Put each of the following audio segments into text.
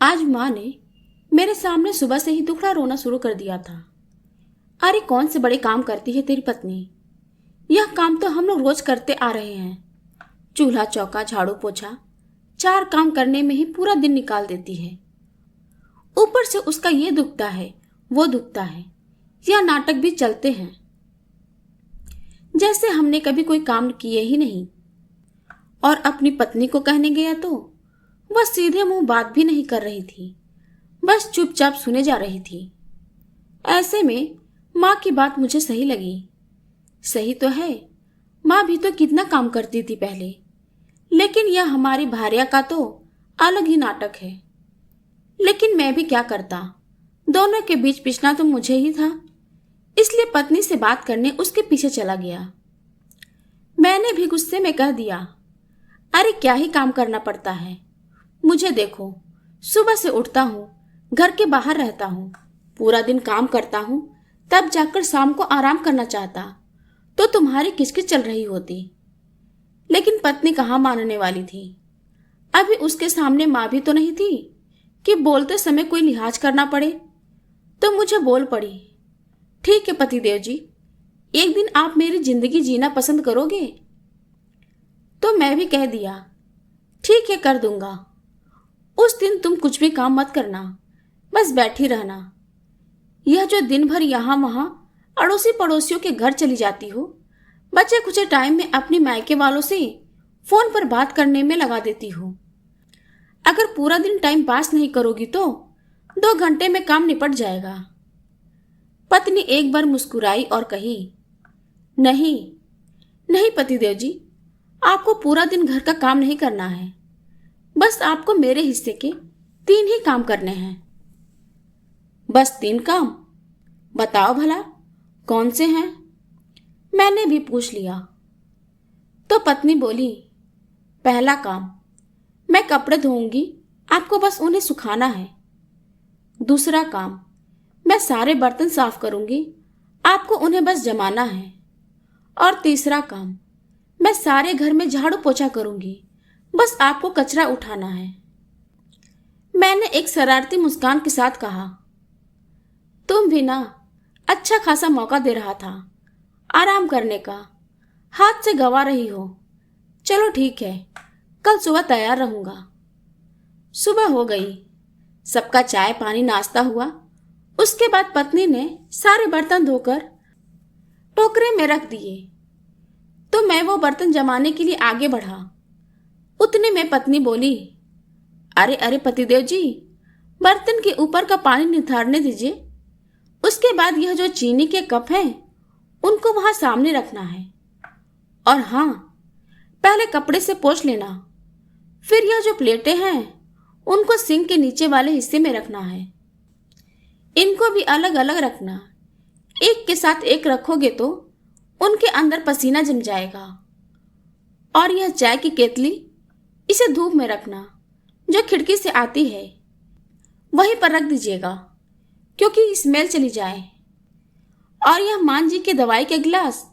आज माँ ने मेरे सामने सुबह से ही दुखड़ा रोना शुरू कर दिया था। अरे कौन से बड़े काम करती है तेरी पत्नी। यह काम तो हम लोग रोज करते आ रहे हैं। चूल्हा चौका झाड़ू पोछा 4 काम करने में ही पूरा दिन निकाल देती है। ऊपर से उसका ये दुखता है वो दुखता है। यह नाटक भी चलते हैं जैसे हमने कभी कोई काम किए ही नहीं। और अपनी पत्नी को कहने गया तो वह सीधे मुंह बात भी नहीं कर रही थी, बस चुपचाप सुने जा रही थी। ऐसे में माँ की बात मुझे सही लगी। सही तो है, माँ भी तो कितना काम करती थी पहले, लेकिन यह हमारी भार्या का तो अलग ही नाटक है। लेकिन मैं भी क्या करता, दोनों के बीच पिसना तो मुझे ही था, इसलिए पत्नी से बात करने उसके पीछे चला गया। मैंने भी गुस्से में कह दिया, अरे क्या ही काम करना पड़ता है। मुझे देखो, सुबह से उठता हूँ, घर के बाहर रहता हूँ, पूरा दिन काम करता हूँ, तब जाकर शाम को आराम करना चाहता तो तुम्हारी किचकिच चल रही होती। लेकिन पत्नी कहाँ मानने वाली थी। अभी उसके सामने माँ भी तो नहीं थी कि बोलते समय कोई लिहाज करना पड़े, तो मुझे बोल पड़ी, ठीक है पतिदेव जी, एक दिन आप मेरी जिंदगी जीना पसंद करोगे? तो मैं भी कह दिया, ठीक है कर दूंगा। उस दिन तुम कुछ भी काम मत करना, बस बैठी रहना। यह जो दिन भर यहाँ वहाँ अड़ोसी पड़ोसियों के घर चली जाती हो, बचे कुछ टाइम में अपनी मायके वालों से फोन पर बात करने में लगा देती हो। अगर पूरा दिन टाइम पास नहीं करोगी तो 2 घंटे में काम निपट जाएगा। पत्नी एक बार मुस्कुराई और कही, नहीं नहीं पतिदेव जी, आपको पूरा दिन घर का काम नहीं करना है, बस आपको मेरे हिस्से के 3 ही काम करने हैं। बस 3 काम? बताओ भला कौन से हैं? मैंने भी पूछ लिया। तो पत्नी बोली, पहला काम, मैं कपड़े धोऊंगी, आपको बस उन्हें सुखाना है। दूसरा काम, मैं सारे बर्तन साफ करूंगी, आपको उन्हें बस जमाना है। और तीसरा काम, मैं सारे घर में झाड़ू पोछा करूंगी, बस आपको कचरा उठाना है। मैंने एक शरारती मुस्कान के साथ कहा, तुम भी ना अच्छा खासा मौका दे रहा था आराम करने का, हाथ से गवा रही हो। चलो ठीक है, कल सुबह तैयार रहूंगा। सुबह हो गई, सबका चाय पानी नाश्ता हुआ। उसके बाद पत्नी ने सारे बर्तन धोकर टोकरे में रख दिए, तो मैं वो बर्तन जमाने के लिए आगे बढ़ा। उतने में पत्नी बोली, अरे अरे पतिदेव जी, बर्तन के ऊपर का पानी निथारने दीजिए। उसके बाद यह जो चीनी के कप हैं उनको वहां सामने रखना है। और हाँ, पहले कपड़े से पोंछ लेना, फिर यह जो प्लेटें हैं उनको सिंक के नीचे वाले हिस्से में रखना है। इनको भी अलग अलग रखना, एक के साथ एक रखोगे तो उनके अंदर पसीना जम जाएगा। और यह चाय की केतली, इसे धूप में रखना, जो खिड़की से आती है वहीं पर रख दीजिएगा, क्योंकि स्मेल चली जाए। और यह मान जी के दवाई के गिलास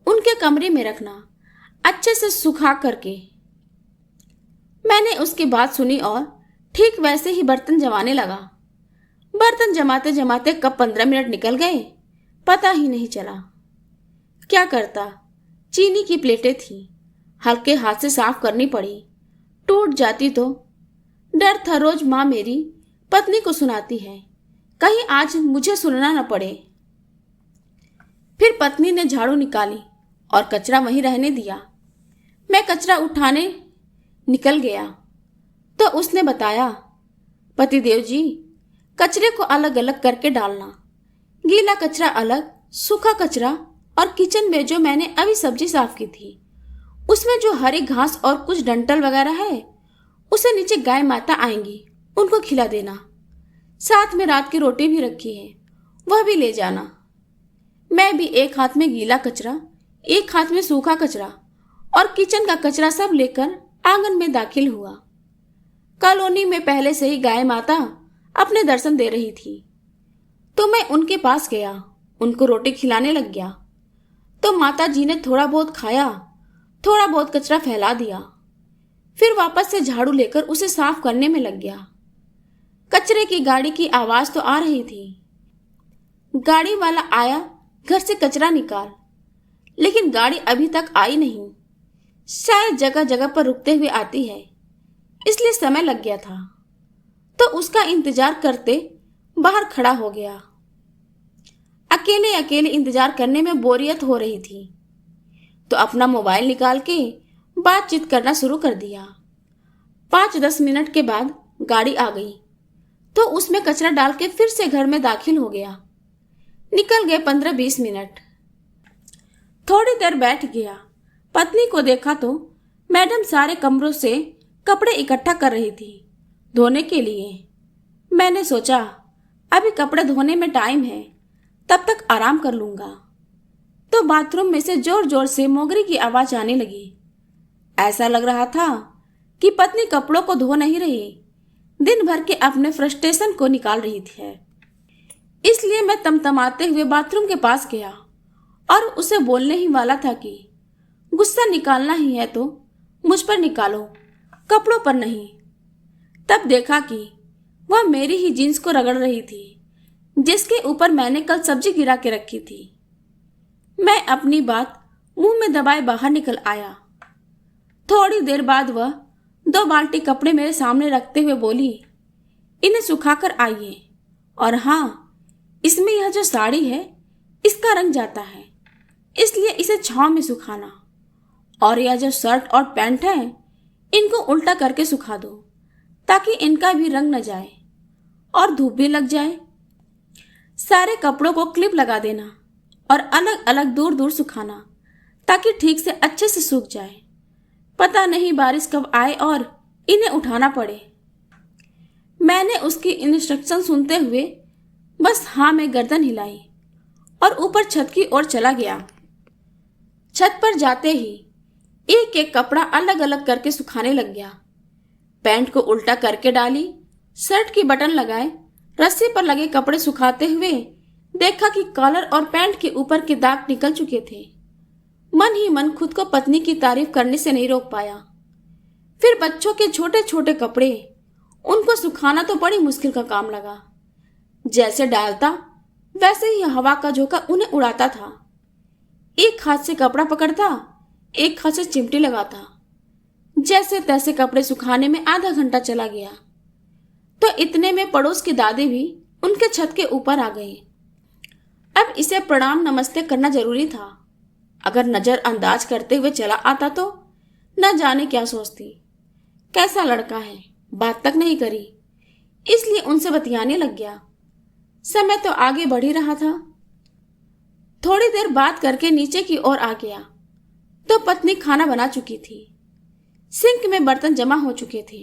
उनके कमरे में रखना, अच्छे से सुखा करके। मैंने उसकी बात सुनी और ठीक वैसे ही बर्तन जमाने लगा। बर्तन जमाते जमाते कब 15 मिनट निकल गए पता ही नहीं चला। क्या करता, चीनी की प्लेटें थी, हल्के हाथ से साफ करनी पड़ी, टूट जाती तो। डर था रोज माँ मेरी पत्नी को सुनाती है, कहीं आज मुझे सुनना न पड़े। फिर पत्नी ने झाड़ू निकाली और कचरा वहीं रहने दिया। मैं कचरा उठाने निकल गया तो उसने बताया, पतिदेव जी, कचरे को अलग अलग करके डालना, गीला कचरा अलग, सूखा कचरा। और किचन में जो मैंने अभी सब्जी साफ की थी उसमें जो हरी घास और कुछ डंठल वगैरह है उसे नीचे गाय माता आएंगी, उनको खिला देना। साथ में रात की रोटी भी रखी है, वह भी ले जाना। मैं भी एक हाथ में गीला कचरा, एक हाथ में सूखा कचरा और किचन का कचरा सब लेकर आंगन में दाखिल हुआ। कॉलोनी में पहले से ही गाय माता अपने दर्शन दे रही थी, तो मैं उनके पास गया, उनको रोटी खिलाने लग गया। तो माता जी ने थोड़ा बहुत खाया, थोड़ा बहुत कचरा फैला दिया, फिर वापस से झाड़ू लेकर उसे साफ करने में लग गया। कचरे की गाड़ी की आवाज तो आ रही थी। गाड़ी वाला आया घर से कचरा निकाल, लेकिन गाड़ी अभी तक आई नहीं। शायद जगह जगह पर रुकते हुए आती है, इसलिए समय लग गया था। तो उसका इंतजार करते बाहर खड़ा हो गया। अकेले अकेले इंतजार करने में बोरियत हो रही थी, तो अपना मोबाइल निकाल के बातचीत करना शुरू कर दिया। 5-10 मिनट के बाद गाड़ी आ गई, तो उसमें कचरा डाल के फिर से घर में दाखिल हो गया। निकल गए 15-20 मिनट। थोड़ी देर बैठ गया। पत्नी को देखा तो मैडम सारे कमरों से कपड़े इकट्ठा कर रही थी धोने के लिए। मैंने सोचा अभी कपड़े धोने में टाइम है, तब तक आराम कर लूंगा। तो बाथरूम में से जोर जोर से मोगरी की आवाज आने लगी। ऐसा लग रहा था कि पत्नी कपड़ों को धो नहीं रही, दिन भर के अपने फ्रस्ट्रेशन को निकाल रही थी। इसलिए मैं तमतमाते हुए बाथरूम के पास गया और उसे बोलने ही वाला था कि गुस्सा निकालना ही है तो मुझ पर निकालो, कपड़ों पर नहीं। तब देखा कि वह मेरी ही जींस को रगड़ रही थी, जिसके ऊपर मैंने कल सब्जी गिरा के रखी थी। मैं अपनी बात मुंह में दबाए बाहर निकल आया। थोड़ी देर बाद वह 2 बाल्टी कपड़े मेरे सामने रखते हुए बोली, इन्हें सुखाकर आइए। और हाँ, इसमें यह जो साड़ी है इसका रंग जाता है, इसलिए इसे छांव में सुखाना। और यह जो शर्ट और पैंट है इनको उल्टा करके सुखा दो, ताकि इनका भी रंग न जाए और धूप भी लग जाए। सारे कपड़ों को क्लिप लगा देना और अलग अलग दूर दूर सुखाना, ताकि ठीक से अच्छे से सूख जाए। पता नहीं बारिश कब आए और इन्हें उठाना पड़े। मैंने उसकी इंस्ट्रक्शन सुनते हुए बस हाँ में गर्दन हिलाई और ऊपर छत की ओर चला गया। छत पर जाते ही एक एक कपड़ा अलग अलग करके सुखाने लग गया। पैंट को उल्टा करके डाली, शर्ट की बटन लगाए, रस्सी पर लगे कपड़े सुखाते हुए देखा कि कॉलर और पैंट के ऊपर के दाग निकल चुके थे। मन ही मन खुद को पत्नी की तारीफ करने से नहीं रोक पाया। फिर बच्चों के छोटे छोटे कपड़े, उनको सुखाना तो बड़ी मुश्किल का काम लगा। जैसे डालता वैसे ही हवा का झोंका उन्हें उड़ाता था। एक हाथ से कपड़ा पकड़ता, एक हाथ से चिमटी लगाता। जैसे तैसे कपड़े सुखाने में आधा घंटा चला गया। तो इतने में पड़ोस के दादी भी उनके छत के ऊपर आ गए। अब इसे प्रणाम नमस्ते करना जरूरी था। अगर नजरअंदाज करते हुए चला आता तो न जाने क्या सोचती। कैसा लड़का है, बात तक नहीं करी, इसलिए उनसे बतियाने लग गया। समय तो आगे बढ़ ही रहा था। थोड़ी देर बात करके नीचे की ओर आ गया तो पत्नी खाना बना चुकी थी। सिंक में बर्तन जमा हो चुके थे।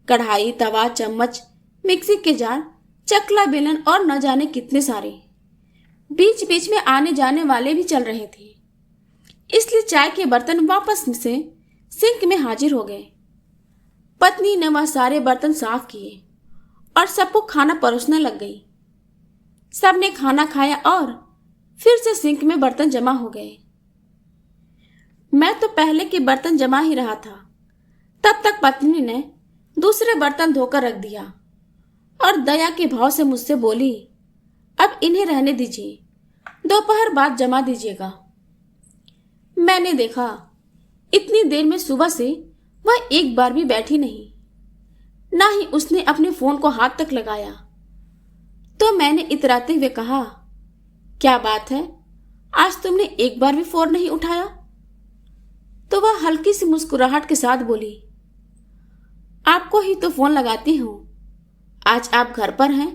कढ़ाई, तवा, चम्मच, मिक्सी के जार, चकला, बेलन और न जाने कितने सारे। बीच बीच में आने जाने वाले भी चल रहे थे, इसलिए चाय के बर्तन वापस से सिंक में हाजिर हो गए। पत्नी ने वह सारे बर्तन साफ किए और सबको खाना परोसने लग गई। सबने खाना खाया और फिर से सिंक में बर्तन जमा हो गए। मैं तो पहले के बर्तन जमा ही रहा था। तब तक पत्नी ने दूसरे बर्तन धोकर रख दिया और दया के भाव से मुझसे बोली, अब इन्हें रहने दीजिए, दोपहर बाद जमा दीजिएगा। मैंने देखा इतनी देर में सुबह से वह एक बार भी बैठी नहीं, ना ही उसने अपने फोन को हाथ तक लगाया। तो मैंने इतराते हुए कहा, क्या बात है, आज तुमने एक बार भी फोन नहीं उठाया? तो वह हल्की सी मुस्कुराहट के साथ बोली, आपको ही तो फोन लगाती हूं, आज आप घर पर हैं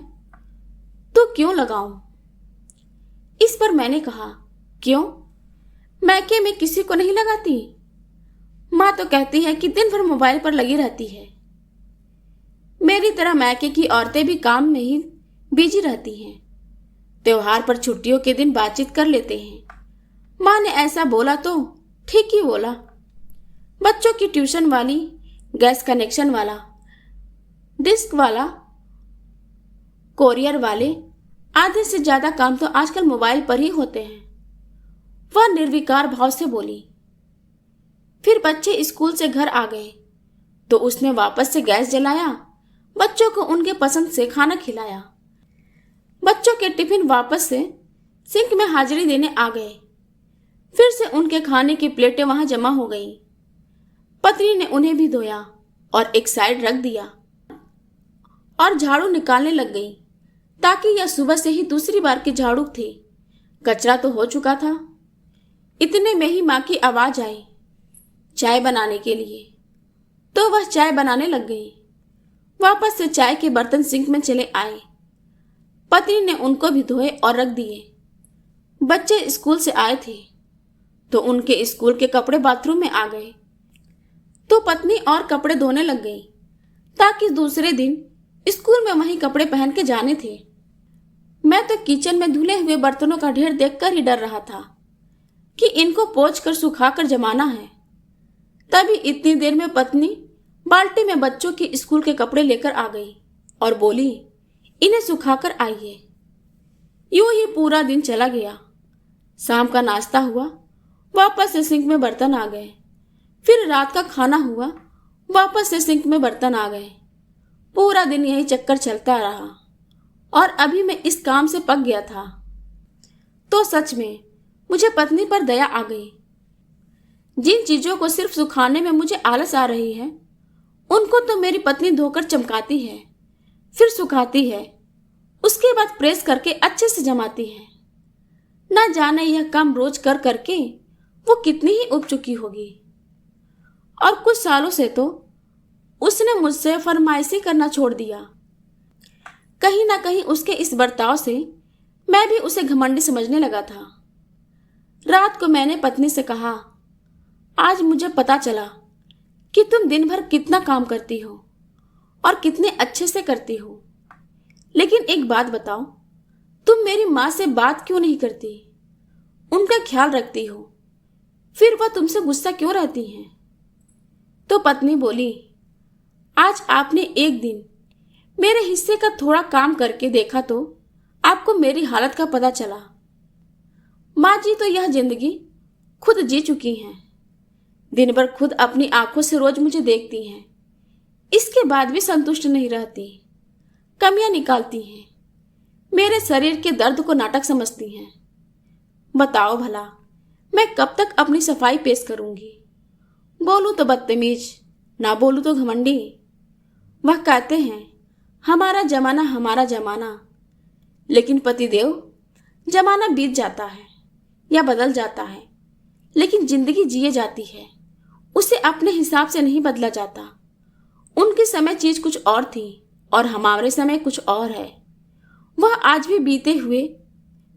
तो क्यों लगाऊं? इस पर मैंने कहा, क्यों, मैके में किसी को नहीं लगाती? माँ तो कहती है कि दिन भर मोबाइल पर लगी रहती है। मेरी तरह मैके की औरतें भी काम में ही बिजी रहती हैं। त्योहार पर छुट्टियों के दिन बातचीत कर लेते हैं। माँ ने ऐसा बोला तो ठीक ही बोला। बच्चों की ट्यूशन वाली, गैस कनेक्शन वाला, डिस्क वाला, कोरियर वाले, आधे से ज्यादा काम तो आजकल मोबाइल पर ही होते हैं। वह निर्विकार भाव से बोली। फिर बच्चे स्कूल से घर आ गए तो उसने वापस से गैस जलाया, बच्चों को उनके पसंद से खाना खिलाया। बच्चों के टिफिन वापस से सिंक में हाजिरी देने आ गए। फिर से उनके खाने की प्लेटें वहां जमा हो गईं। पत्नी ने उन्हें भी धोया और एक साइड रख दिया और झाड़ू निकालने लग गई, ताकि यह सुबह से ही दूसरी बार की झाड़ू थी। कचरा तो हो चुका था। इतने में ही माँ की आवाज आई चाय बनाने के लिए, तो वह चाय बनाने लग गई। वापस से चाय के बर्तन सिंक में चले आए। पत्नी ने उनको भी धोए और रख दिए। बच्चे स्कूल से आए थे तो उनके स्कूल के कपड़े बाथरूम में आ गए, तो पत्नी और कपड़े धोने लग गई, ताकि दूसरे दिन स्कूल में वही कपड़े पहन के जाने थे। मैं तो किचन में धुले हुए बर्तनों का ढेर देखकर ही डर रहा था कि इनको पोंछ कर सुखाकर जमाना है। तभी इतनी देर में पत्नी बाल्टी में बच्चों के स्कूल के कपड़े लेकर आ गई और बोली, इन्हें सुखाकर आइए। यूं ही पूरा दिन चला गया। शाम का नाश्ता हुआ, वापस से सिंक में बर्तन आ गए। फिर रात का खाना हुआ, वापस से सिंक में बर्तन आ गए। पूरा दिन यही चक्कर चलता रहा और अभी मैं इस काम से पक गया था। तो सच में मुझे पत्नी पर दया आ गई। जिन चीजों को सिर्फ सुखाने में मुझे आलस आ रही है, उनको तो मेरी पत्नी धोकर चमकाती है, फिर सुखाती है, उसके बाद प्रेस करके अच्छे से जमाती है। ना जाने यह काम रोज कर करके वो कितनी ही उब चुकी होगी। और कुछ सालों से तो उसने मुझसे फरमाइशी करना छोड़ दिया। कहीं ना कहीं उसके इस बर्ताव से मैं भी उसे घमंडी समझने लगा था। रात को मैंने पत्नी से कहा, आज मुझे पता चला कि तुम दिन भर कितना काम करती हो और कितने अच्छे से करती हो, लेकिन एक बात बताओ, तुम मेरी माँ से बात क्यों नहीं करती, उनका ख्याल रखती हो, फिर वह तुमसे गुस्सा क्यों रहती हैं? तो पत्नी बोली, आज आपने एक दिन मेरे हिस्से का थोड़ा काम करके देखा तो आपको मेरी हालत का पता चला। माँ जी तो यह जिंदगी खुद जी चुकी हैं। दिन भर खुद अपनी आंखों से रोज मुझे देखती हैं, इसके बाद भी संतुष्ट नहीं रहती, कमियां निकालती हैं, मेरे शरीर के दर्द को नाटक समझती हैं। बताओ भला मैं कब तक अपनी सफाई पेश करूंगी? बोलूं तो बदतमीज, ना बोलूं तो घमंडी। वह कहते हैं हमारा जमाना हमारा जमाना, लेकिन पतिदेव, जमाना बीत जाता है या बदल जाता है, लेकिन जिंदगी जिए जाती है, उसे अपने हिसाब से नहीं बदला जाता। उनके समय चीज कुछ और थी और हमारे समय कुछ और है। वह आज भी बीते हुए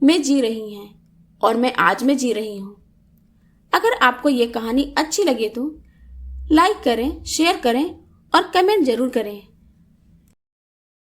में जी रही हैं और मैं आज में जी रही हूं। अगर आपको यह कहानी अच्छी लगे तो लाइक करें, शेयर करें और कमेंट जरूर करें।